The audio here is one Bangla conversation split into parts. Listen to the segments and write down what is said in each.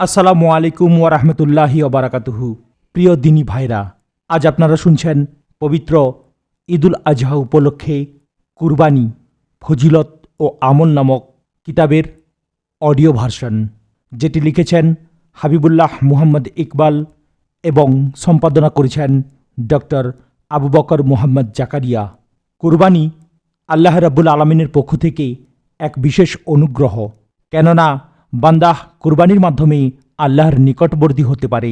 আসসালামু আলাইকুম ওয়ারাহমতুল্লাহি ওবারাকাতুহু। প্রিয় দিনী ভাইরা, আজ আপনারা শুনছেন পবিত্র ঈদুল আজহা উপলক্ষে কুরবানি, ফজিলত ও আমল নামক কিতাবের অডিও ভার্সন, যেটি লিখেছেন হাবিবুল্লাহ মুহাম্মদ ইকবাল এবং সম্পাদনা করেছেন ডক্টর আবু বকর মুহাম্মদ জাকারিয়া। কুরবানি আল্লাহ রাব্বুল আলামিনের পক্ষ থেকে এক বিশেষ অনুগ্রহ, কেননা বান্দাহ কুরবানির মাধ্যমে আল্লাহর নিকটবর্তী হতে পারে।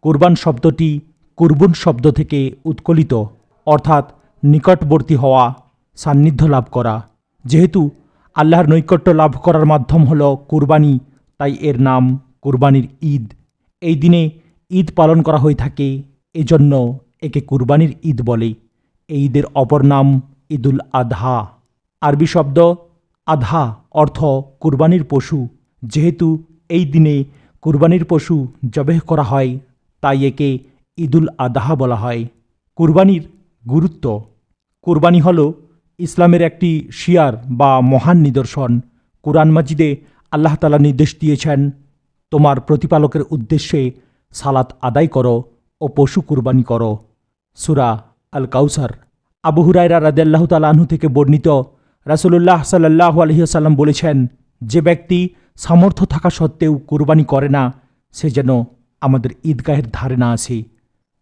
কুরবান শব্দটি কুরবুন শব্দ থেকে উৎকলিত, অর্থাৎ নিকটবর্তী হওয়া, সান্নিধ্য লাভ করা। যেহেতু আল্লাহর নৈকট্য লাভ করার মাধ্যম হল কুরবানি, তাই এর নাম কুরবানির ঈদ। এই দিনে ঈদ পালন করা হয়ে থাকে, এজন্য একে কুরবানির ঈদ বলে। এই ঈদের অপর নাম ঈদুল আদহা। আরবি শব্দ আদহা অর্থ কুরবানির পশু। যেহেতু এই দিনে কুরবানির পশু জবেহ করা হয়, তাই একে ঈদুল আদহা বলা হয়। কুরবানির গুরুত্ব। কুরবানি হল ইসলামের একটি শিয়ার বা মহান নিদর্শন। কুরআন মাজিদে আল্লাহ তাআলা নির্দেশ দিয়েছেন, তোমার প্রতিপালকের উদ্দেশ্যে সালাত আদায় করো ও পশু কুরবানি করো। সূরা আল কাউসার। আবু হুরায়রা রাদিয়াল্লাহু তাআলা আনহু থেকে বর্ণিত, রাসূলুল্লাহ সাল্লাল্লাহু আলাইহি ওয়াসাল্লাম বলেছেন, যে ব্যক্তি সামর্থ্য থাকা সত্ত্বেও কুরবানি করে না, সে যেন আমাদের ঈদগাহের ধারে না আসে।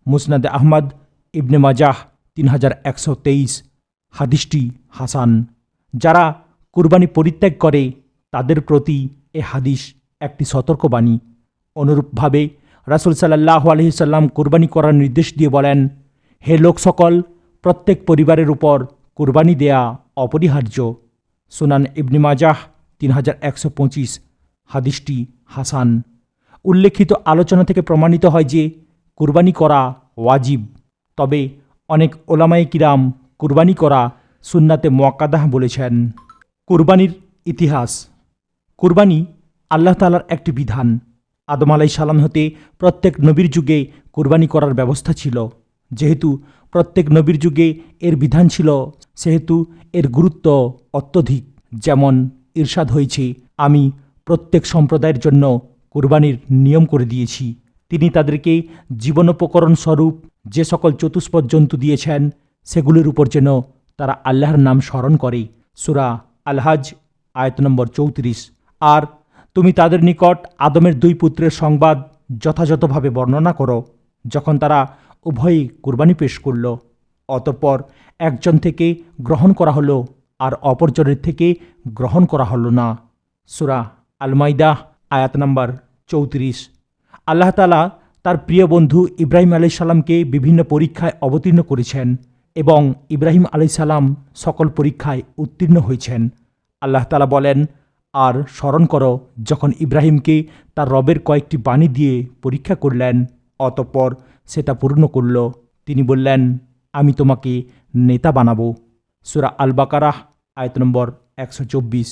মুসনাদে আহমদ, ইবনে মাজাহ 3123। হাদিসটি হাসান। যারা কুরবানি পরিত্যাগ করে তাদের প্রতি এ হাদিস একটি সতর্কবাণী। অনুরূপভাবে রাসূল সাল্লাল্লাহু আলাইহি ওয়াসাল্লাম কুরবানি করার নির্দেশ দিয়ে বলেন, হে লোক সকল, প্রত্যেক পরিবারের উপর কুরবানি দেয়া অপরিহার্য। সুনান ইবনে মাজাহ 3125। হাদিসটি হাসান। উল্লেখিত আলোচনা থেকে প্রমাণিত হয় যে কুরবানি করা ওয়াজিব, তবে অনেক ওলামায়ে কিরাম কুরবানি করা সুন্নাতে মুআক্কাদাহ বলেছেন। কুরবানির ইতিহাস। কুরবানি আল্লাহ তাআলার একটি বিধান। আদম আলাইহিস সালাম হতে প্রত্যেক নবীর যুগে কুরবানি করার ব্যবস্থা ছিল। যেহেতু প্রত্যেক নবীর যুগে এর বিধান ছিল, সেহেতু এর গুরুত্ব অত্যধিক। যেমন ইরশাদ হয়েছে, আমি প্রত্যেক সম্প্রদায়ের জন্য কুরবানির নিয়ম করে দিয়েছি। তিনি তাদেরকে জীবনোপকরণ স্বরূপ যে সকল চতুষ্পদ জন্তু দিয়েছেন, সেগুলির উপর যেন তারা আল্লাহর নাম স্মরণ করে। সূরা আল হজ আয়াত নম্বর 34। আর তুমি তাদের নিকট আদমের 2 পুত্রের সংবাদ যথাযথভাবে বর্ণনা করো, যখন তারা উভয়ই কুরবানি পেশ করল। অতঃপর একজন থেকে গ্রহণ করা হলো আর অপরজনের থেকে গ্রহণ করা হলো না। সূরা আল মাইদাহ আয়াত নম্বর 34। আল্লাহ তাআলা তার প্রিয় বন্ধু ইব্রাহিম আলাইহিস সালামকে বিভিন্ন পরীক্ষায় অবতীর্ণ করেছেন এবং ইব্রাহিম আলাইহিস সালাম সকল পরীক্ষায় উত্তীর্ণ হয়েছেন। আল্লাহ তাআলা বলেন, আর স্মরণ করো যখন ইব্রাহিমকে তার রবের কয়েকটি বাণী দিয়ে পরীক্ষা করলেন, অতঃপর সেটা পূর্ণ করল। তিনি বললেন, আমি তোমাকে নেতা বানাবো। সূরা আল বাকারাহ আয়াত নম্বর 124।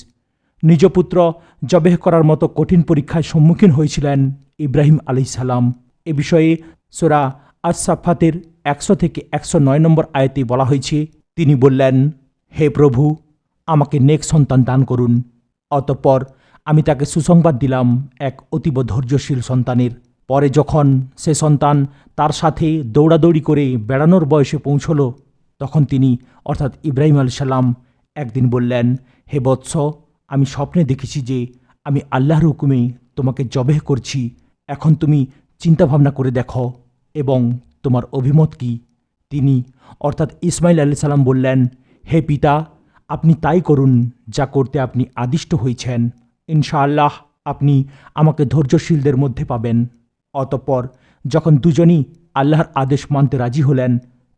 নিজ পুত্র জবেহ করার মতো কঠিন পরীক্ষায় সম্মুখীন হয়েছিলেন ইব্রাহিম আলাইহিস সালাম। এ বিষয়ে সূরা আস-সাফফাতের 100 থেকে 109 নম্বর আয়াতে বলা হয়েছে, তিনি বললেন, হে প্রভু, আমাকে নেক সন্তান দান করুন। অতঃপর আমি তাকে সুসংবাদ দিলাম এক অতীব ধৈর্যশীল সন্তানের। পরে যখন সে সন্তান তার সাথে দৌড়াদৌড়ি করে বেড়ানোর বয়সে পৌঁছল, তখন তিনি অর্থাৎ ইব্রাহিম আলাইহিস সালাম একদিন বললেন, হে বৎস, আমি স্বপ্নে দেখেছি যে আমি আল্লাহর হুকুমে তোমাকে জবেহ করছি। এখন তুমি চিন্তাভাবনা করে দেখো এবং তোমার অভিমত কি? তিনি অর্থাৎ ইসমাইল আলাইহিস সালাম বললেন, হে পিতা, আপনি তাই করুন যা করতে আপনি আদিষ্ট হয়েছেন। ইনশাআল্লাহ আপনি আমাকে ধৈর্যশীলদের মধ্যে পাবেন। অতঃপর যখন দুজনই আল্লাহর আদেশ মানতে রাজি হলেন,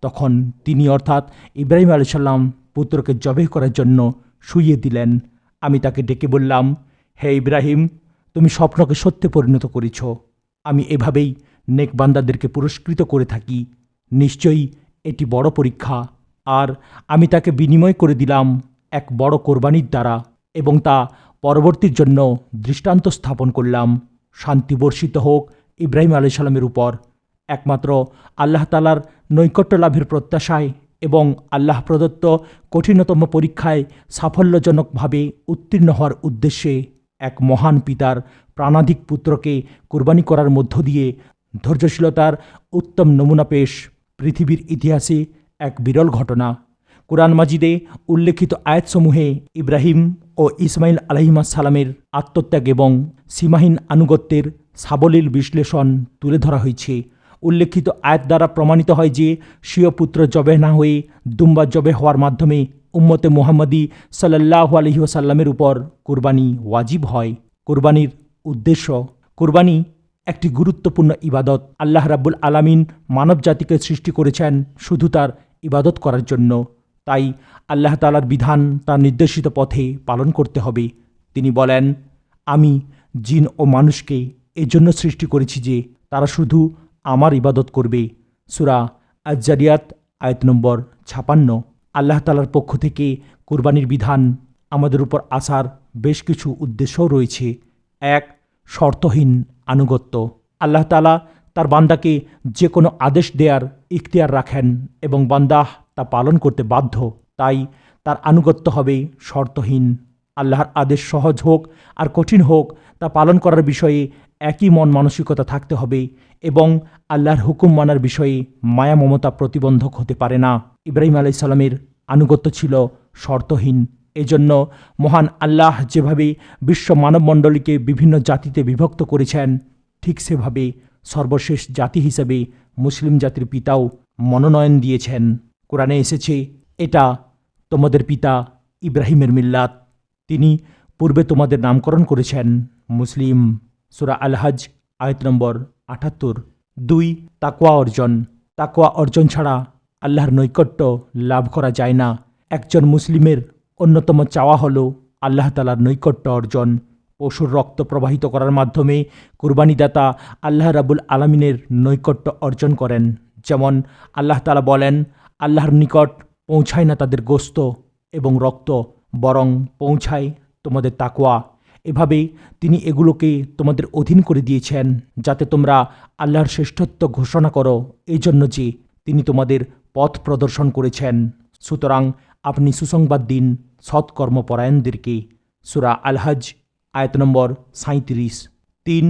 তখন তিনি অর্থাৎ ইব্রাহিম আলাইহিস সালাম পুত্রকে জবেহ করার জন্য শুইয়ে দিলেন। আমি তাকে ডেকে বললাম, হে ইব্রাহিম, তুমি স্বপ্নকে সত্যে পরিণত করেছ। আমি এভাবেই নেক বান্দাদেরকে পুরস্কৃত করে থাকি। নিশ্চয়ই এটি বড় পরীক্ষা। আর আমি তাকে বিনিময় করে দিলাম এক বড় কোরবানির দ্বারা, এবং তা পরবর্তীর জন্য দৃষ্টান্ত স্থাপন করলাম। শান্তি বর্ষিত হোক ইব্রাহিম আলাইহিস সালামের উপর। একমাত্র আল্লাহ তাআলার নৈকট্য লাভের প্রত্যাশায় এবং আল্লাহ প্রদত্ত কঠিনতম পরীক্ষায় সাফল্যজনকভাবে উত্তীর্ণ হওয়ার উদ্দেশ্যে এক মহান পিতার প্রাণাধিক পুত্রকে কুরবানি করার মধ্য দিয়ে ধৈর্যশীলতার উত্তম নমুনা পেশ পৃথিবীর ইতিহাসে এক বিরল ঘটনা। কুরআন মাজিদে উল্লেখিত আয়াতসমূহে ইব্রাহিম ও ইসমাইল আলাইহিসসালামের আত্মত্যাগ এবং সীমাহীন আনুগত্যের সাবলীল বিশ্লেষণ তুলে ধরা হয়েছে। উল্লেখিত আয়াত দ্বারা প্রমাণিত হয় যে স্বীয় পুত্র জবেহ না হয়ে দুম্বা জবেহ হওয়ার মাধ্যমে উম্মতে মুহাম্মাদি সাল্লাল্লাহু আলাইহি ওয়াসাল্লামের উপর কুরবানি ওয়াজিব হয়। কুরবানির উদ্দেশ্য: কুরবানি একটি গুরুত্বপূর্ণ ইবাদত। আল্লাহ রাব্বুল আলামিন মানব জাতিকে সৃষ্টি করেছেন শুধু তার ইবাদত করার জন্য। তাই আল্লাহ তাআলার বিধান তার নির্দেশিত পথে পালন করতে হবে। তিনি বলেন, আমি জিন ও মানুষকে এজন্য সৃষ্টি করেছি যে তারা শুধু আমার ইবাদত করবে। সূরা আজ-জারিয়াত আয়াত নম্বর 56। আল্লাহ তাআলার পক্ষ থেকে কুরবানির বিধান আমাদের উপর আসার বেশ কিছু উদ্দেশ্যও রয়েছে। 1. শর্তহীন আনুগত্য। আল্লাহ তাআলা তার বান্দাকে যে কোনো আদেশ দেওয়ার ইখতিয়ার রাখেন এবং বান্দা তা পালন করতে বাধ্য। তাই তার আনুগত্য হবে শর্তহীন। আল্লাহর আদেশ সহজ হোক আর কঠিন হোক, তা পালন করার বিষয়ে একই মন মানসিকতা থাকতে হবে এবং আল্লাহর হুকুম মানার বিষয়ে মায়া মমতা প্রতিবন্ধক হতে পারে না। ইব্রাহিম আলাইহিস সালামের আনুগত্য ছিল শর্তহীন। এজন্য মহান আল্লাহ যেভাবে বিশ্ব মানবমণ্ডলীকে বিভিন্ন জাতিতে বিভক্ত করেছেন, ঠিক সেভাবে সর্বশেষ জাতি হিসেবে মুসলিম জাতির পিতাও মনোনয়ন দিয়েছেন। কোরআনে এসেছে, এটা তোমাদের পিতা ইব্রাহিমের মিল্লাত, তিনি পূর্বে তোমাদের নামকরণ করেছেন মুসলিম। সূরা আল হজ আয়াত নম্বর ৭৮। 2. তাকওয়া অর্জন। তাকওয়া অর্জন ছাড়া আল্লাহর নৈকট্য লাভ করা যায় না। একজন মুসলিমের অন্যতম চাওয়া হলো আল্লাহ তাআলার নৈকট্য অর্জন। পশুর রক্ত প্রবাহিত করার মাধ্যমে কুরবানিদাতা আল্লাহ রাব্বুল আলামিনের নৈকট্য অর্জন করেন। যেমন আল্লাহ তাআলা বলেন, আল্লাহর নিকট পৌঁছায় না তাদের গোশত এবং রক্ত, বরং পৌঁছায় তোমাদের তাকওয়া। এভাবে তিনি এগুলোকে তোমাদের অধীন করে দিয়েছেন যাতে তোমরা আল্লাহর শ্রেষ্ঠত্ব ঘোষণা করো, এই জন্য যে তিনি তোমাদের পথ প্রদর্শন করেছেন। সুতরাং আপনি সুসংবাদ দিন সৎকর্মপরায়ণদেরকে। সূরা আল হজ আয়াত নম্বর ৩৭। 3.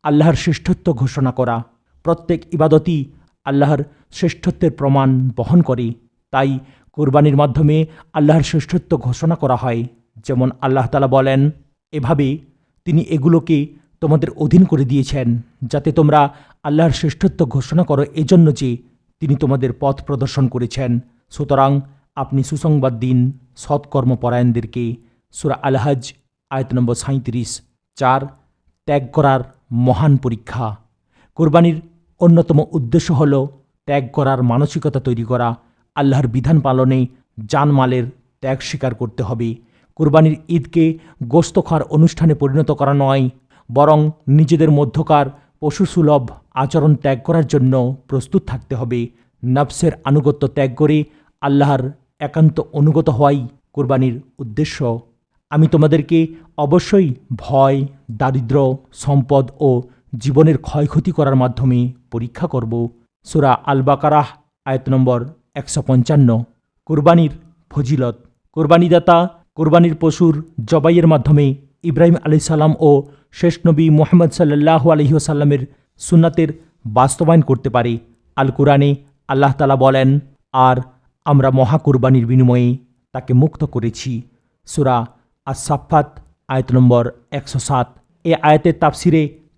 আল্লাহর শ্রেষ্ঠত্ব ঘোষণা করা। প্রত্যেক ইবাদতই আল্লাহর শ্রেষ্ঠত্বের প্রমাণ বহন করে। তাই কুরবানির মাধ্যমে আল্লাহর শ্রেষ্ঠত্ব ঘোষণা করা হয়। যেমন আল্লাহ তাআলা বলেন, এভাবে তিনি এগুলোকে তোমাদের অধীন করে দিয়েছেন যাতে তোমরা আল্লাহর শ্রেষ্ঠত্ব ঘোষণা করো, এজন্য যে তিনি তোমাদের পথ প্রদর্শন করেছেন। সুতরাং আপনি সুসংবাদ দিন সৎকর্মপরায়ণদেরকে। সূরা আল হজ আয়াত নম্বর ৩৭। 4. ত্যাগ করার মহান পরীক্ষা। কুরবানির অন্যতম উদ্দেশ্য হল ত্যাগ করার মানসিকতা তৈরি করা। আল্লাহর বিধান পালনে জানমালের ত্যাগ স্বীকার করতে হবে। কুরবানির ঈদকে গোশত খাওয়ার অনুষ্ঠানে পরিণত করা নয়, বরং নিজেদের মধ্যকার পশুসুলভ আচরণ ত্যাগ করার জন্য প্রস্তুত থাকতে হবে। নফসের আনুগত্য ত্যাগ করে আল্লাহর একান্ত অনুগত হওয়াই কুরবানির উদ্দেশ্য। আমি তোমাদেরকে অবশ্যই ভয়, দারিদ্র্য, সম্পদ ও জীবনের ক্ষয়ক্ষতি করার মাধ্যমে পরীক্ষা করব। সূরা আল বাকারাহ আয়াত নম্বর ১৫৫। কুরবানির ফজিলত। কুরবানিদাতা কুরবানির পশুর জবাইয়ের মাধ্যমে ইব্রাহিম আলাইহিস সালাম ও শেষ নবী মুহাম্মদ সাল্লাল্লাহু আলাইহি ওয়াসাল্লামের সুন্নাতের বাস্তবায়ন করতে পারে। আল কুরআনে আল্লাহ তাআলা বলেন, আর আমরা মহা কুরবানির বিনিময়ে তাকে মুক্ত করেছি। সূরা আস-সাফফাত আয়াত নম্বর ১০৭। এ আয়াতের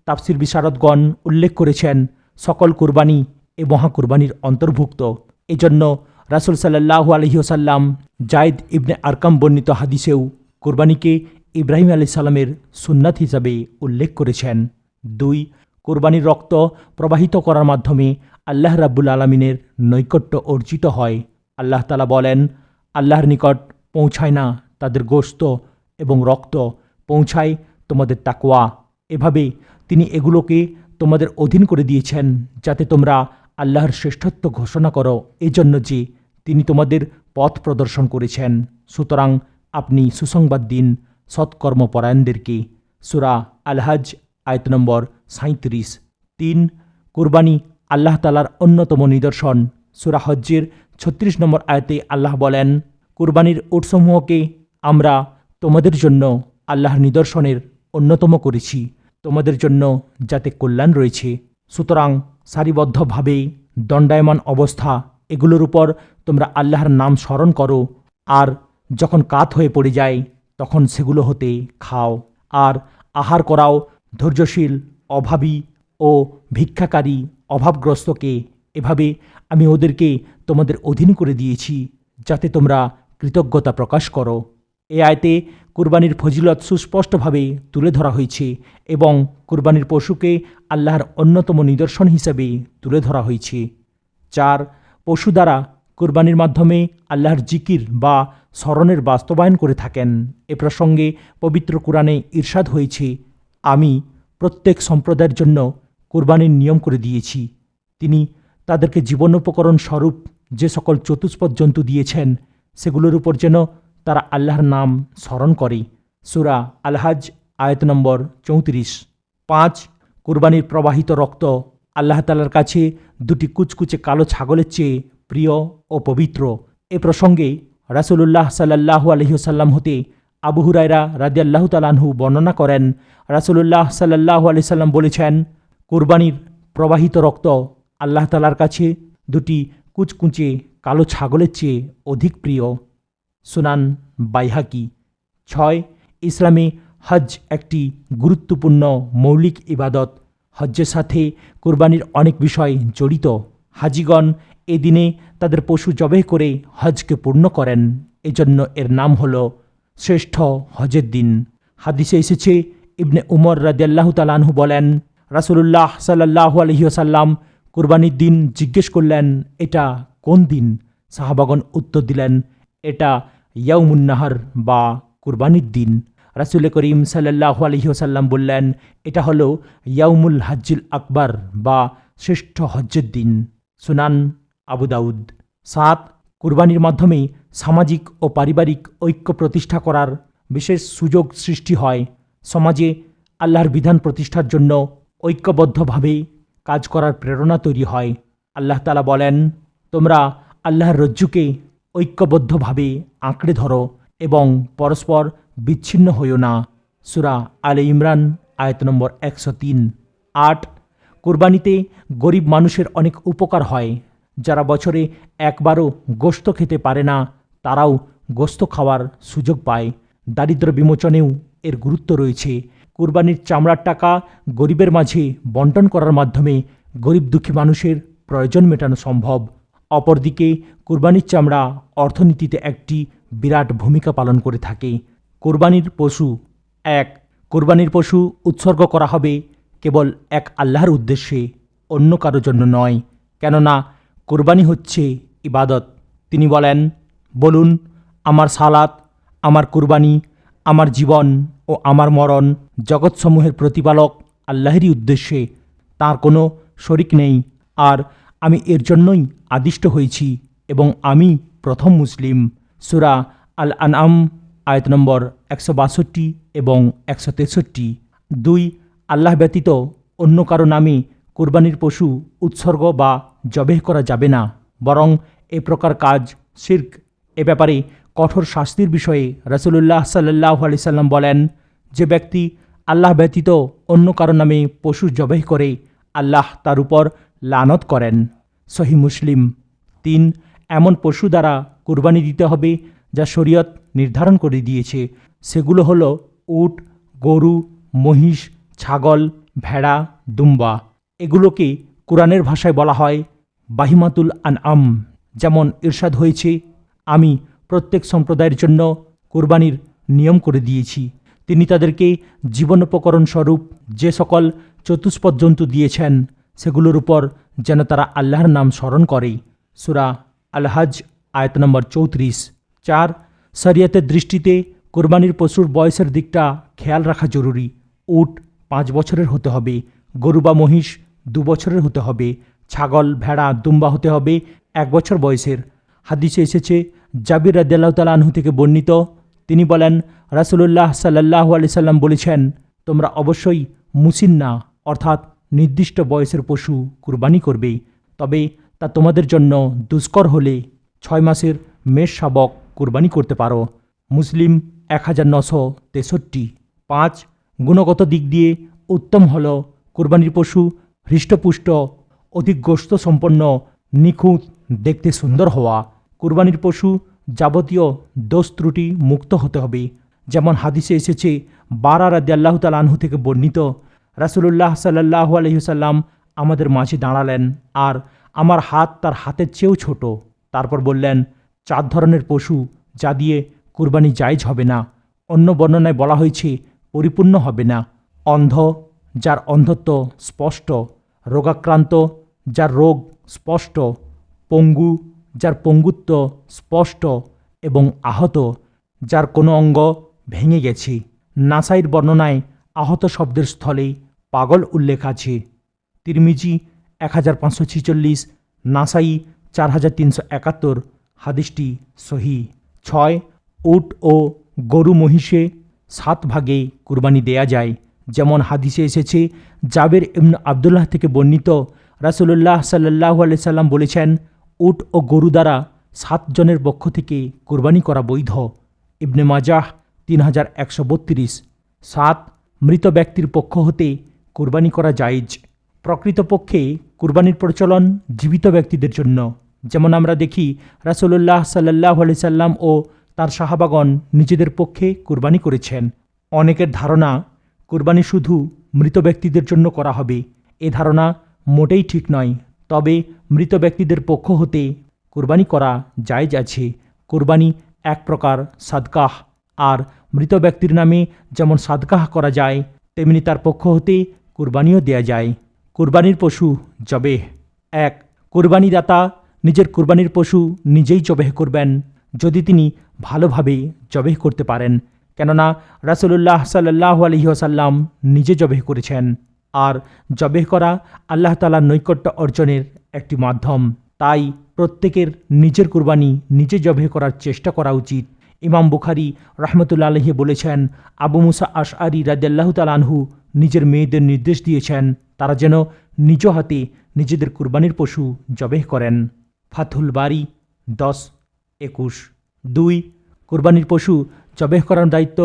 তাফসির বিশারদগণ উল্লেখ করেছেন, সকল কুরবানি এ মহা কুরবানির অন্তর্ভুক্ত। এজন্য রাসূল সাল্লাল্লাহু আলাইহি ওয়াসাল্লাম যায়েদ ইবনে আরকাম বর্ণিত হাদিসেও কুরবানিকে ইব্রাহিম আলাইহিস সালামের সুন্নাত হিসাবে উল্লেখ করেছেন। 2. কুরবানির রক্ত প্রবাহিত করার মাধ্যমে আল্লাহ রাব্বুল আলামিনের নৈকট্য অর্জিত হয়। আল্লাহ তাআলা বলেন, আল্লাহর নিকট পৌঁছায় না তাদের গোশত এবং রক্ত, পৌঁছায় তোমাদের তাকওয়া। এভাবে তিনি এগুলোকে তোমাদের অধীন করে দিয়েছেন যাতে তোমরা আল্লাহর শ্রেষ্ঠত্ব ঘোষণা করো, এজন্য যে তিনি তোমাদের পথ প্রদর্শন করেছেন। সুতরাং আপনি সুসংবাদ দিন সৎকর্মপরায়ণদেরকে। সূরা আল হজ আয়াত নম্বর ৩৭। 3. কুরবানি আল্লাহ তাআলার অন্যতম নিদর্শন। সূরা হজ্জের ৩৬ নম্বর আয়াতে আল্লাহ বলেন, কুরবানির উটসমূহকে আমরা তোমাদের জন্য আল্লাহর নিদর্শনের অন্যতম করেছি। তোমাদের জন্য যাতে কল্যাণ রয়েছে। সুতরাং সারিবদ্ধভাবে দণ্ডায়মান অবস্থা এগুলোর উপর তোমরা আল্লাহর নাম স্মরণ করো, আর যখন কাত হয়ে পড়ে যায় তখন সেগুলো হতে খাও, আর আহার করাও ধৈর্যশীল, অভাবী ও ভিক্ষাকারী অভাবগ্রস্তকে। এভাবে আমি ওদেরকে তোমাদের অধীন করে দিয়েছি যাতে তোমরা কৃতজ্ঞতা প্রকাশ করো। এ আয়তে কুরবানির ফজিলত সুস্পষ্টভাবে তুলে ধরা হয়েছে এবং কুরবানির পশুকে আল্লাহর অন্যতম নিদর্শন হিসেবে তুলে ধরা হয়েছে। 4. পশু দ্বারা কুরবানির মাধ্যমে আল্লাহর জিকির বা স্মরণের বাস্তবায়ন করে থাকেন। এ প্রসঙ্গে পবিত্র কুরআনে ইরশাদ হয়েছে, আমি প্রত্যেক সম্প্রদায়ের জন্য কুরবানির নিয়ম করে দিয়েছি। তিনি তাদেরকে জীবনোপকরণ স্বরূপ যে সকল চতুষ্পদ জন্তু দিয়েছেন সেগুলোর উপর যেন তারা আল্লাহর নাম স্মরণ করে। সূরা আল হাজ আয়াত নম্বর 34। 5. কুরবানির প্রবাহিত রক্ত আল্লাহ তাআলার কাছে দুটি কুচকুচে কালো ছাগলের চেয়ে প্রিয় ও পবিত্র। এ প্রসঙ্গে রাসূলুল্লাহ সাল্লাল্লাহু আলাইহি ওয়াসাল্লাম হতে আবু হুরায়রা রাদিয়াল্লাহু তাআলা আনহু বর্ণনা করেন, রাসূলুল্লাহ সাল্লাল্লাহু আলাইহি ওয়াসাল্লাম বলেছেন, কুরবানির প্রবাহিত রক্ত আল্লাহ তাআলার কাছে দুটি কুচকুচে কালো ছাগলের চেয়ে অধিক প্রিয়। সুনান বাইহাকি। 6. ইসলামে হজ একটি গুরুত্বপূর্ণ মৌলিক ইবাদত। হজ্জের সাথে কুরবানির অনেক বিষয় জড়িত। হাজিগণ এ দিনে তাদের পশু জবেহ করে হজকে পূর্ণ করেন। এজন্য এর নাম হল শ্রেষ্ঠ হজের দিন। হাদিসে এসেছে, ইবনে উমর রাদিয়াল্লাহু তাআলা আনহু বলেন, রাসূলুল্লাহ সাল্লাল্লাহু আলাইহি ওয়াসাল্লাম কুরবানির দিন জিজ্ঞেস করলেন, এটা কোন দিন? সাহাবাগণ উত্তর দিলেন, এটা ইয়াউমুন নাহর বা কুরবানির দিন। রাসূল করিম সাল্লাল্লাহু আলাইহি ওয়াসাল্লাম বললেন, এটা হলো ইয়াউমুল হাজ্জিল আকবার বা শ্রেষ্ঠ হজ্জের দিন। সুনান আবু দাউদ। 7. কুরবানির মাধ্যমে সামাজিক ও পারিবারিক ঐক্য প্রতিষ্ঠা করার বিশেষ সুযোগ সৃষ্টি হয়। সমাজে আল্লাহর বিধান প্রতিষ্ঠার জন্য ঐক্যবদ্ধভাবে কাজ করার প্রেরণা তৈরি হয়। আল্লাহ তাআলা বলেন, তোমরা আল্লাহর রজ্জুকে ঐক্যবদ্ধভাবে আঁকড়ে ধরো এবং পরস্পর বিচ্ছিন্ন হইও না। সূরা আলে ইমরান আয়াত নম্বর 103। 8. কুরবানিতে গরিব মানুষের অনেক উপকার হয়। যারা বছরে একবারও গোশত খেতে পারে না তারাও গোশত খাওয়ার সুযোগ পায়। দারিদ্র্য বিমোচনেও এর গুরুত্ব রয়েছে। কুরবানির চামড়ার টাকা গরিবের মাঝে বন্টন করার মাধ্যমে গরিব দুঃখী মানুষের প্রয়োজন মেটানো সম্ভব। অপরদিকে কুরবানির চামড়া অর্থনীতিতে একটি বিরাট ভূমিকা পালন করে থাকে। কুরবানির পশু। 1. কুরবানির পশু উৎসর্গ করা হবে কেবল এক আল্লাহর উদ্দেশ্যে, অন্য কারো জন্য নয়, কেননা কুরবানি হচ্ছে ইবাদত। তিনি বলেন, বলুন, আমার সালাত, আমার কুরবানি, আমার জীবন ও আমার মরণ জগৎসমূহের প্রতিপালক আল্লাহরই উদ্দেশ্যে, তার কোনো শরিক নেই, আর আমি এর জন্যই আদিষ্ট হয়েছি এবং আমি প্রথম মুসলিম। সূরা আল আনআম আয়াত নম্বর 162 এবং 163। 2. আল্লাহ ব্যতীত অন্য কারো নামে কুরবানির পশু উৎসর্গ বা জবেহ করা যাবে না, বরং এ প্রকার কাজ শিরক। এ ব্যাপারে কঠোর শাস্তির বিষয়ে রাসূলুল্লাহ সাল্লাল্লাহু আলাইহি সাল্লাম বলেন, যে ব্যক্তি আল্লাহ ব্যতীত অন্য কারো নামে পশু জবেহ করে আল্লাহ তার উপর লানত করেন। সহিহ মুসলিম। 3. এমন পশু দ্বারা কুরবানি দিতে হবে যা শরীয়ত নির্ধারণ করে দিয়েছে। সেগুলো হলো উট, গরু, মহিষ, ছাগল, ভেড়া, দুম্বা। এগুলোকে কুরআনের ভাষায় বলা হয় বাহিমাতুল আনআম। যেমন ইরশাদ হয়েছে, আমি প্রত্যেক সম্প্রদায়ের জন্য কুরবানির নিয়ম করে দিয়েছি। তিনি তাদেরকে জীবনোপকরণ স্বরূপ যে সকল চতুষ্পদ জন্তু দিয়েছেন সেগুলোর উপর যেন তারা আল্লাহর নাম স্মরণ করে। সূরা আল হাজ আয়াত নম্বর 34। 4. শরিয়তের দৃষ্টিতে কুরবানির পশুর বয়সের দিকটা খেয়াল রাখা জরুরি। উট 5 বছরের হতে হবে, গরু বা মহিষ 2 বছরের হতে হবে, ছাগল, ভেড়া, দুম্বা হতে হবে 1 বছর বয়সের। হাদিসে এসেছে, জাবির রাদিয়াল্লাহু তাআলা আনহু থেকে বর্ণিত, তিনি বলেন, রাসূলুল্লাহ সাল্লাল্লাহু আলাইহি সাল্লাম বলেছেন, তোমরা অবশ্যই মুসিন্না অর্থাৎ নির্দিষ্ট বয়সের পশু কুরবানি করবে, তবে তা তোমাদের জন্য দুষ্কর হলে 6 মাসের মেষ শাবক কুরবানি করতে পারো। মুসলিম 1963। 5. গুণগত দিক দিয়ে উত্তম হল কুরবানির পশু হৃষ্টপুষ্ট, অধিক গোশত সম্পন্ন, নিখুঁত, দেখতে সুন্দর হওয়া। কুরবানির পশু যাবতীয় দোষ ত্রুটি মুক্ত হতে হবে। যেমন হাদিসে এসেছে, বারা রাদিয়াল্লাহু তাআলা আনহু থেকে বর্ণিত, রাসূলুল্লাহ সাল্লাল্লাহু আলাইহি ওয়াসাল্লাম আমাদের মাঝে দাঁড়ালেন আর আমার হাত তার হাতের চেয়েও ছোট। তারপর বললেন, 4 ধরনের পশু যা দিয়ে কুরবানি জায়েজ হবে না। অন্য বর্ণনায় বলা হয়েছে পরিপূর্ণ হবে না। অন্ধ, যার অন্ধত্ব স্পষ্ট; রোগাক্রান্ত, যার রোগ স্পষ্ট; পঙ্গু, যার পঙ্গুত্ব স্পষ্ট; এবং আহত, যার কোনো অঙ্গ ভেঙে গেছে। নাসাইর বর্ণনায় আহত শব্দের স্থলে পাগল উল্লেখ আছে। তিরমিজি 1546, নাসাই 4371। হাদিসটি সহিহ। 6. উট ও গরু মহিষে 7 ভাগে কুরবানি দেয়া যায়। যেমন হাদিসে এসেছে, জাবের ইবনে আবদুল্লাহ থেকে বর্ণিত, রাসূলুল্লাহ সাল্লাল্লাহু আলাইহি সাল্লাম বলেছেন, উট ও গরু দ্বারা 7 জনের পক্ষ থেকে কুরবানি করা বৈধ। ইবনে মাজাহ 3132। 7. মৃত ব্যক্তির পক্ষ হতে কুরবানি করা জায়েজ। প্রকৃতপক্ষে কুরবানির প্রচলন জীবিত ব্যক্তিদের জন্য। যেমন আমরা দেখি, রাসূলুল্লাহ সাল্লাল্লাহু আলাইহি সাল্লাম ও তার সাহাবাগণ নিজেদের পক্ষে কুরবানি করেছেন। অনেকের ধারণা কুরবানি শুধু মৃত ব্যক্তিদের জন্য করা হবে। এ ধারণা মোটেই ঠিক নয়। তবে মৃত ব্যক্তিদের পক্ষ হতে কুরবানি করা জায়েজ আছে। কুরবানি এক প্রকার সাদকাহ, আর মৃত ব্যক্তির নামে যেমন সাদকাহ করা যায়, তেমনি তার পক্ষ হতে কুরবানিও দেয়া যায়। কুরবানির পশু জবেহ। 1. কুরবানিদাতা নিজের কুরবানির পশু নিজেই জবেহ করবেন, যদি তিনি ভালোভাবে জবেহ করতে পারেন। কেননা রাসূলুল্লাহ সাল্লাল্লাহু আলাইহি ওয়াসাল্লাম নিজে জবেহ করেছেন, আর জবেহ করা আল্লাহ তাআলার নৈকট্য অর্জনের একটি মাধ্যম। তাই প্রত্যেকের নিজের কুরবানি নিজে জবেহ করার চেষ্টা করা উচিত। ইমাম বুখারী রাহমাতুল্লাহ আলাইহি বলেছেন, আবু মুসা আশআরী রাদিয়াল্লাহু তাআলা আনহু নিজের মেয়েদের নির্দেশ দিয়েছেন তারা যেন নিজ হাতে নিজেদের কুরবানির পশু জবেহ করেন। ফাথুল বারী 10-21। 2. কুরবানির পশু জবেহ করার দায়িত্ব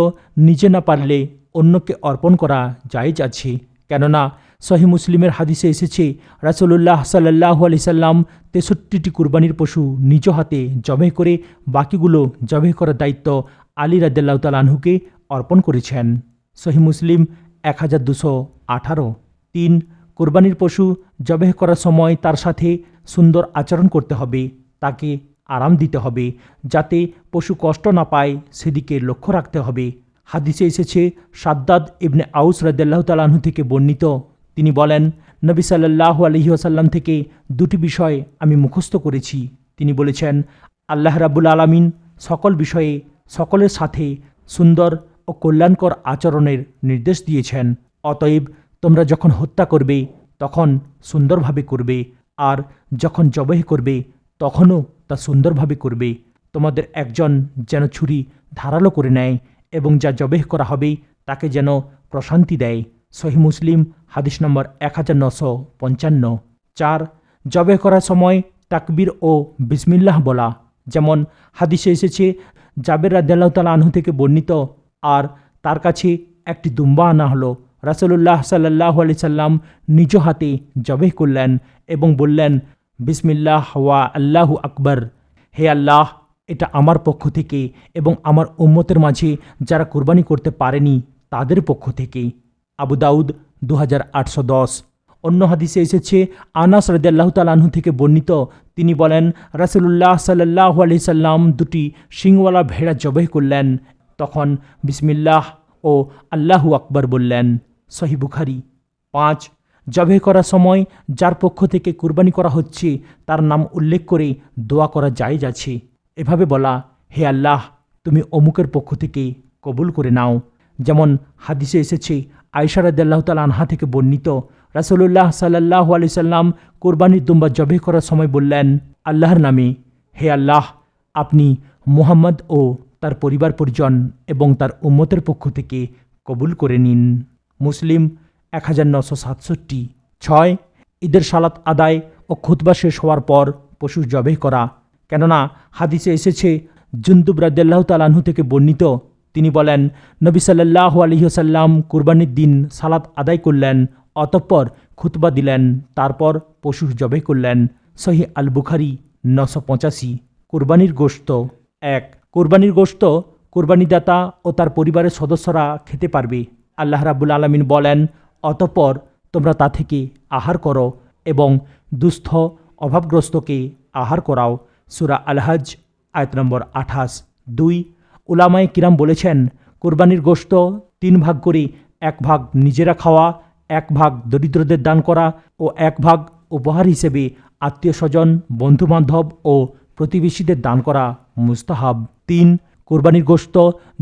নিজে না পারলে অন্যকে অর্পণ করা জায়েজ আছে। কেননা সহিহ মুসলিমের হাদিসে এসেছে, রাসূলুল্লাহ সাল্লাল্লাহু আলাইহি সাল্লাম 63টি কুরবানির পশু নিজ হাতে জবেহ করে বাকিগুলো জবেহ করার দায়িত্ব আলী রাদিয়াল্লাহু তাআলা আনহুকে অর্পণ করেছেন। সহিহ মুসলিম 1218। 3. কুরবানির পশু জবেহ করার সময় তার সাথে সুন্দর আচরণ করতে হবে, তাকে আরাম দিতে হবে, যাতে পশু কষ্ট না পায় সেদিকে লক্ষ্য রাখতে হবে। হাদিসে এসেছে, শাদ্দাদ ইবনে আউস রাদিয়াল্লাহু তাআলা আনহু থেকে বর্ণিত, তিনি বলেন, নবী সাল্লাল্লাহু আলাইহি ওয়াসাল্লাম থেকে 2টি বিষয় আমি মুখস্থ করেছি। তিনি বলেছেন, আল্লাহ রাব্বুল আলামিন সকল বিষয়ে সকলের সাথে সুন্দর ও কল্যাণকর আচরণের নির্দেশ দিয়েছেন। অতএব তোমরা যখন হত্যা করবে তখন সুন্দরভাবে করবে, আর যখন জবেহ করবে তখনও তা সুন্দরভাবে করবে। তোমাদের একজন যেন ছুরি ধারালো করে নেয় এবং যা জবেহ করা হবে তাকে যেন প্রশান্তি দেয়। সহিহ মুসলিম হাদিস নম্বর 1955। 4. জবেহ করার সময় তাকবীর ও বিসমিল্লাহ বলা। যেমন হাদিসে এসেছে, জাবের রাদিয়াল্লাহু তাআলা আনহু থেকে বর্ণিত, আর তার কাছে একটি দুম্বা আনা হলো। রাসূলুল্লাহ সাল্লাল্লাহু আলাইহি সাল্লাম নিজ হাতে জবেহ করলেন এবং বললেন, বিসমিল্লাহ ওয়া আল্লাহু আকবার। হে আল্লাহ, এটা আমার পক্ষ থেকে এবং আমার উম্মতের মাঝে যারা কুরবানি করতে পারেনি তাদের পক্ষ থেকে। আবু দাউদ 2810। অন্য হাদিসে এসেছে, আনাস রাদিয়াল্লাহু তাআলা আনহু থেকে বর্ণিত, তিনি বলেন, রাসূলুল্লাহ সাল্লাল্লাহু আলাইহি সাল্লাম 2টি শিংওয়ালা ভেড়া জবেহ করলেন, তখন বিসমিল্লাহ ও আল্লাহু আকবার বললেন। সহিহ বুখারী। 5. জবেহ করার সময় যার পক্ষ থেকে কুরবানি করা হচ্ছে তার নাম উল্লেখ করে দোয়া করা জায়েজ আছে। এভাবে বলা, হে আল্লাহ, তুমি অমুকের পক্ষ থেকে কবুল করে নাও। যেমন হাদিসে এসেছে, আয়েশা রাদিয়াল্লাহু তাআলা আনহা থেকে বর্ণিত, রাসূলুল্লাহ সাল্লাল্লাহু আলাইহি সাল্লাম কুরবানির দুম্বা জবেহ করার সময় বললেন, আল্লাহর নামে, হে আল্লাহ, আপনি মুহাম্মদ ও তার পরিবার পরিজন এবং তার উম্মতের পক্ষ থেকে কবুল করে নিন। মুসলিম 1967। 6. ঈদের সালাত আদায় ও খুতবা শেষ হওয়ার পর পশু জবেহ করা। কেননা হাদিসে এসেছে, জুনদুব রাদিয়াল্লাহু তাআলা আনহু থেকে বর্ণিত, তিনি বলেন, নবী সাল্লাল্লাহু আলাইহি ওয়াসাল্লাম কুরবানির দিন সালাত আদায় করলেন, অতঃপর খুতবা দিলেন, তারপর পশু জবাই করলেন। সহিহ আল বুখারী 985। কুরবানির গোশত। 1। কুরবানির গোশত কুরবানিদাতা ও তার পরিবারের সদস্যরা খেতে পারবে। আল্লাহ রাব্বুল আলামিন বলেন, অতঃপর তোমরা তা থেকে আহার করো এবং দুস্থ অভাবগ্রস্তকে আহার করাও। সূরা আল হজ আয়াত নম্বর 28। 2। উলামায়ে কিরাম বলেছেন, কুরবানির গোশত 3 ভাগ করে 1 ভাগ নিজেরা খাওয়া, 1 ভাগ দরিদ্রদের দান করা ও 1 ভাগ উপহার হিসেবে আত্মীয় স্বজন, বন্ধুবান্ধব ও প্রতিবেশীদের দান করা মুস্তাহাব। 3। কুরবানির গোশত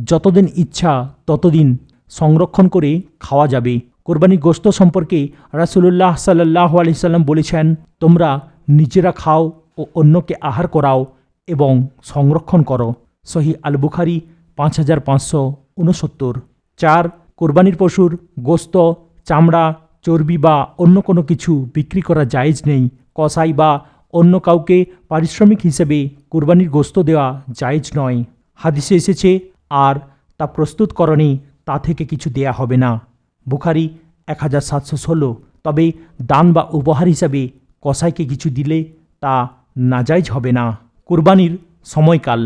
যতদিন ইচ্ছা ততদিন সংরক্ষণ করে খাওয়া যাবে। কুরবানির গোশত সম্পর্কে রাসূলুল্লাহ সাল্লাল্লাহু আলাইহি সাল্লাম বলেছেন, তোমরা নিজেরা খাও ও অন্যকে আহার করাও এবং সংরক্ষণ করো। সহিহ আল বুখারী 5569। 4। কুরবানির পশুর গোশত, চামড়া, চর্বি বা অন্য কোনো কিছু বিক্রি করা জায়েজ নেই। কসাই বা অন্য কাউকে পারিশ্রমিক হিসেবে কুরবানির গোশত দেওয়া জায়েজ নয়। হাদিসে এসেছে, আর তা প্রস্তুতকরণে তা থেকে কিছু দেয়া হবে না। বুখারী 1716। তবে দান বা উপহার হিসাবে কসাইকে কিছু দিলে তা নাজায়েজ হবে না। কুরবানির সময়কাল।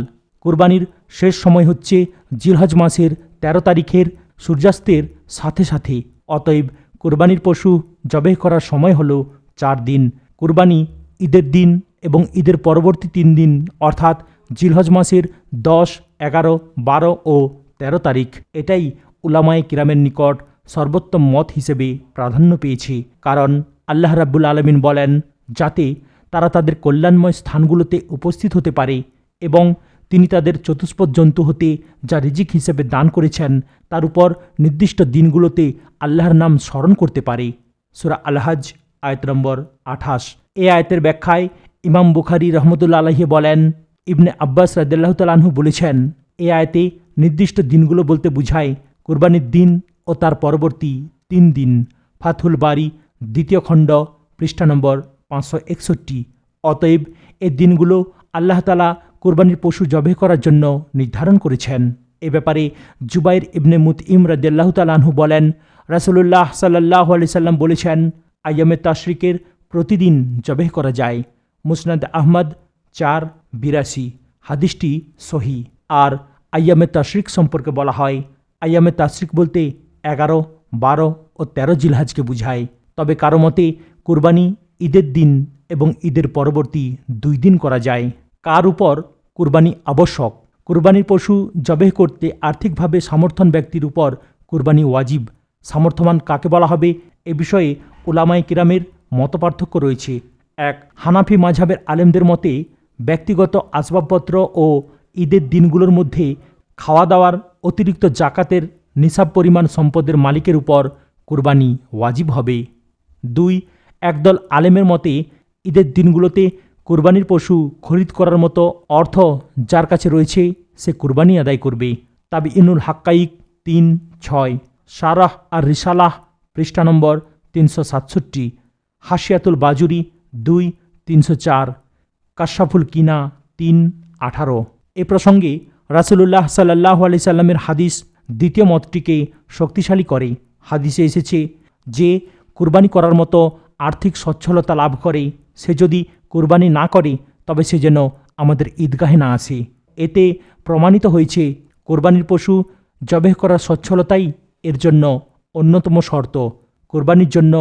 কুরবানির শেষ সময় হচ্ছে জিলহজ মাসের 13 তারিখের সূর্যাস্তের সাথে সাথে। অতএব কুরবানির পশু জবাই করার সময় হল 4 দিন। কুরবানি ঈদের দিন এবং ঈদের পরবর্তী 3 দিন অর্থাৎ জিলহজ মাসের 10, 11, 12 ও 13 তারিখ। এটাই উলামায়ে কিরামের নিকট সর্বোত্তম মত হিসেবে প্রাধান্য পেয়েছে, কারণ আল্লাহ রাব্বুল আলামিন বলেন, যাতে তারা তাদের কল্যাণময় স্থানগুলোতে উপস্থিত হতে পারে এবং তিনি তাদের চতুষ্পদ জন্তু হতে যা রিজিক হিসেবে দান করেছেন তার উপর নির্দিষ্ট দিনগুলোতে আল্লাহর নাম স্মরণ করতে পারে। সূরা আল হজ আয়াত নম্বর 28। এই আয়াতের ব্যাখ্যায় ইমাম বুখারী রহমতুল্লাহ আলাইহি বলেন, ইবনে আব্বাস রাদিয়াল্লাহু তাআলা আনহু বলেছেন, এই আয়াতে নির্দিষ্ট দিনগুলো বলতে বুঝায় কুরবানির দিন ও তার পরবর্তী 3 দিন। ফাথুল বারী 2য় খণ্ড পৃষ্ঠা নম্বর 561। অতএব এই দিনগুলো আল্লাহ তাআলা কুরবানির পশু জবাই করার জন্য নির্ধারণ করেছেন। এ ব্যাপারে জুবাইর ইবনে মুতঈম রাদিয়াল্লাহু তাআলা আনহু বলেন, রাসূলুল্লাহ সাল্লাল্লাহু আলাইহি সাল্লাম বলেছেন, আইয়ামে তাশরিকের প্রতিদিন জবাই করা যায়। মুসনাদ আহমদ 482। হাদিসটি সহিহ। আর আইয়ামে তাশরিক সম্পর্কে বলা হয়, আইয়ামে তাশরিক বলতে 11, 12 ও 13 জিলহজকে বুঝায়। তবে কারো মতে কুরবানি ঈদের দিন এবং ঈদের পরবর্তী 2 দিন করা যায়। কার উপর কুরবানি আবশ্যক? কুরবানির পশু জবাই করতে আর্থিকভাবে সমর্থন ব্যক্তির উপর কুরবানি ওয়াজিব। সামর্থ্যবান কাকে বলা হবে এ বিষয়ে উলামায়ে কিরামের মতপার্থক্য রয়েছে। 1. হানাফি মাযহাবের আলেমদের মতে ব্যক্তিগত আসবাবপত্র ও ঈদের দিনগুলোর মধ্যে খাওয়া দাওয়ার অতিরিক্ত জাকাতের নিসাব পরিমাণ সম্পদের মালিকের উপর কুরবানি ওয়াজিব হবে। 2. একদল আলেমের মতে ঈদের দিনগুলোতে কুরবানির পশু খরিদ করার মতো অর্থ যার কাছে রয়েছে সে কুরবানি আদায় করবে। তাবিঈনুল হাক্কাইক 3-6। শারাহ আর রিসালাহ পৃষ্ঠা নম্বর 367। হাশিয়াতুল বাজুরি 2-304। কাশাফুল কিনা 3-18। এ প্রসঙ্গে রাসূলুল্লাহ সাল্লাল্লাহু আলাইহি সাল্লামের হাদিস দ্বিতীয় মতটিকে শক্তিশালী করে। হাদিসে এসেছে, যে কুরবানি করার মতো আর্থিক সচ্ছলতা লাভ করে সে যদি কুরবানি না করে তবে সে যেন আমাদের ঈদগাহে না আসে। এতে প্রমাণিত হয়েছে কোরবানির পশু জবাই করার সচ্ছলতাই এর জন্য অন্যতম শর্ত। কোরবানির জন্য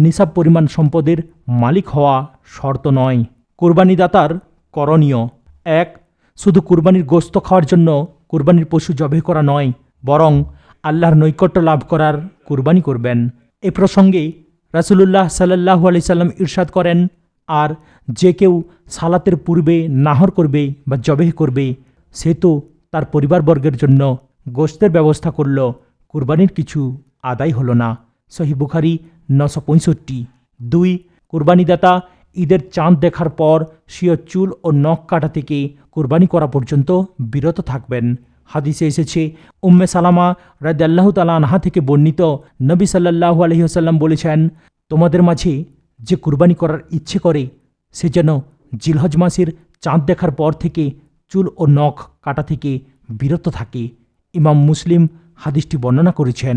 নিসাব পরিমাণ সম্পদের মালিক হওয়া শর্ত নয়। কোরবানিদাতার করণীয়: 1. শুধু কুরবানির গোশত খাওয়ার জন্য কুরবানির পশু জবাই করা নয়, বরং আল্লাহর নৈকট্য লাভ করার কুরবানি করবেন। এ প্রসঙ্গে রাসূলুল্লাহ সাল্লাল্লাহু আলাইহি সাল্লাম ইরশাদ করেন, আর যে কেউ সালাতের পূর্বে নাহর করবে বা জবাই করবে সে তো তার পরিবারবর্গের জন্য গোশতের ব্যবস্থা করল, কুরবানির কিছু আদায় হলো না। সহিহ বুখারী 965। 2. কুরবানিদাতা ঈদের চাঁদ দেখার পর স্বীয় চুল ও নখ কাটা থেকে কুরবানি করা পর্যন্ত বিরত থাকবেন। হাদিসে এসেছে, উম্মে সালামা রাদিয়াল্লাহু তাআলা আনহা থেকে বর্ণিত, নবী সাল্লাল্লাহু আলাইহি ওয়াসাল্লাম বলেছেন, তোমাদের মাঝে যে কুরবানি করার ইচ্ছে করে সে যেন জিলহজ মাসের চাঁদ দেখার পর থেকে চুল ও নখ কাটা থেকে বিরত থাকে। ইমাম মুসলিম হাদিসটি বর্ণনা করেছেন।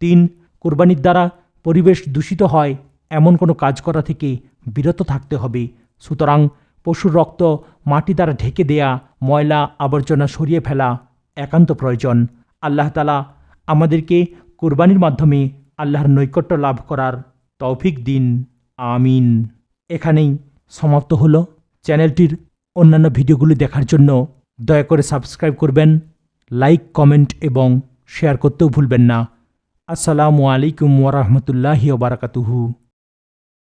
3. কোরবানির দ্বারা পরিবেশ দূষিত হয় এমন কোনো কাজ করা থেকে বিরত থাকতে হবে। সুতরাং পশুর রক্ত মাটি দ্বারা ঢেকে দেয়া, ময়লা আবর্জনা সরিয়ে ফেলা একান্ত প্রয়োজন। আল্লাহ তাআলা আমাদেরকে কোরবানির মাধ্যমে আল্লাহর নৈকট্য লাভ করার তৌফিক দিন। আমিন। এখানেই সমাপ্ত হলো। চ্যানেলটির অন্যান্য ভিডিওগুলি দেখার জন্য দয়া করে সাবস্ক্রাইব করবেন, লাইক, কমেন্ট এবং শেয়ার করতেও ভুলবেন না। আসসালামু আলাইকুম ওয়া রাহমাতুল্লাহি ওয়া বারাকাতুহু।